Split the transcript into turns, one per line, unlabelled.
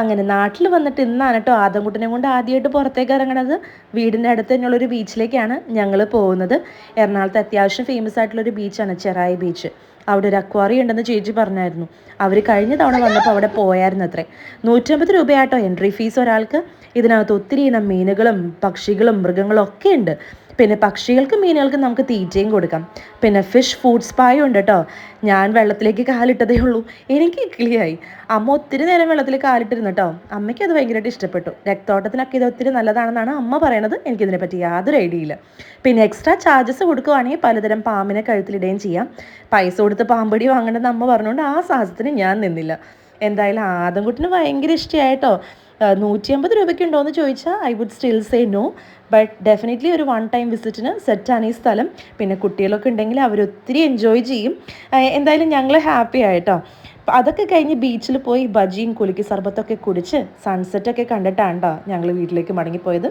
അങ്ങനെ നാട്ടിൽ വന്നിട്ട് ഇന്നാണ് കേട്ടോ ആദംകുട്ടനെ കൊണ്ട് ആദ്യമായിട്ട് പുറത്തേക്ക് ഇറങ്ങണത്. വീടിൻ്റെ അടുത്ത് തന്നെയുള്ളൊരു ബീച്ചിലേക്കാണ് ഞങ്ങൾ പോകുന്നത്. എറണാകുളത്ത് അത്യാവശ്യം ഫേമസ് ആയിട്ടുള്ളൊരു ബീച്ചാണ് ചെറായി ബീച്ച്. അവിടെ ഒരു അക്വാറിയം ഉണ്ടെന്ന് ചേച്ചി പറഞ്ഞായിരുന്നു. അവർ കഴിഞ്ഞ തവണ വന്നപ്പോൾ അവിടെ പോയായിരുന്നു അത്രേ. 150 രൂപയാട്ടോ എൻട്രി ഫീസ് ഒരാൾക്ക്. ഇതിനകത്ത് ഒത്തിരി ഇനം മീനുകളും പക്ഷികളും മൃഗങ്ങളും ഒക്കെ ഉണ്ട്. പിന്നെ പക്ഷികൾക്കും മീനുകൾക്കും നമുക്ക് തീറ്റയും കൊടുക്കാം. പിന്നെ ഫിഷ് ഫുഡ് സ്പായും ഉണ്ട് കേട്ടോ. ഞാൻ വെള്ളത്തിലേക്ക് കാലിട്ടതേ ഉള്ളൂ, എനിക്ക് കിളിയായി. അമ്മ ഒത്തിരി നേരം വെള്ളത്തിൽ കാലിട്ടിരുന്നു കേട്ടോ. അമ്മയ്ക്ക് അത് ഭയങ്കരമായിട്ട് ഇഷ്ടപ്പെട്ടു. രക്തോട്ടത്തിനൊക്കെ ഇത് ഒത്തിരി നല്ലതാണെന്നാണ് അമ്മ പറയണത്. എനിക്കിതിനെ പറ്റി യാതൊരു ഐഡിയ ഇല്ല. പിന്നെ എക്സ്ട്രാ ചാർജസ് കൊടുക്കുവാണെങ്കിൽ പലതരം പാമ്പിനെ കഴുത്തിലിടുകയും ചെയ്യാം. പൈസ കൊടുത്ത് പാമ്പടി വാങ്ങണമെന്ന് അമ്മ പറഞ്ഞുകൊണ്ട് ആ സാഹസത്തിന് ഞാൻ നിന്നില്ല. എന്തായാലും ആദംകുട്ടിന് ഭയങ്കര ഇഷ്ടമായിട്ടോ. 150 രൂപയ്ക്ക് ഉണ്ടോ എന്ന് ചോദിച്ചാൽ I would still say no. But definitely ഒരു വൺ ടൈം വിസിറ്റിന് സെറ്റാണ് ഈ സ്ഥലം. പിന്നെ കുട്ടികളൊക്കെ ഉണ്ടെങ്കിൽ അവരൊത്തിരി എൻജോയ് ചെയ്യും. എന്തായാലും ഞങ്ങൾ ഹാപ്പി ആയിട്ടോ. അതൊക്കെ കഴിഞ്ഞ് ബീച്ചിൽ പോയി ബജിയും കുലുക്കി സർബത്തൊക്കെ കുടിച്ച് സൺസെറ്റൊക്കെ കണ്ടിട്ടാണ് കേട്ടോ ഞങ്ങൾ വീട്ടിലേക്ക് മടങ്ങിപ്പോയത്.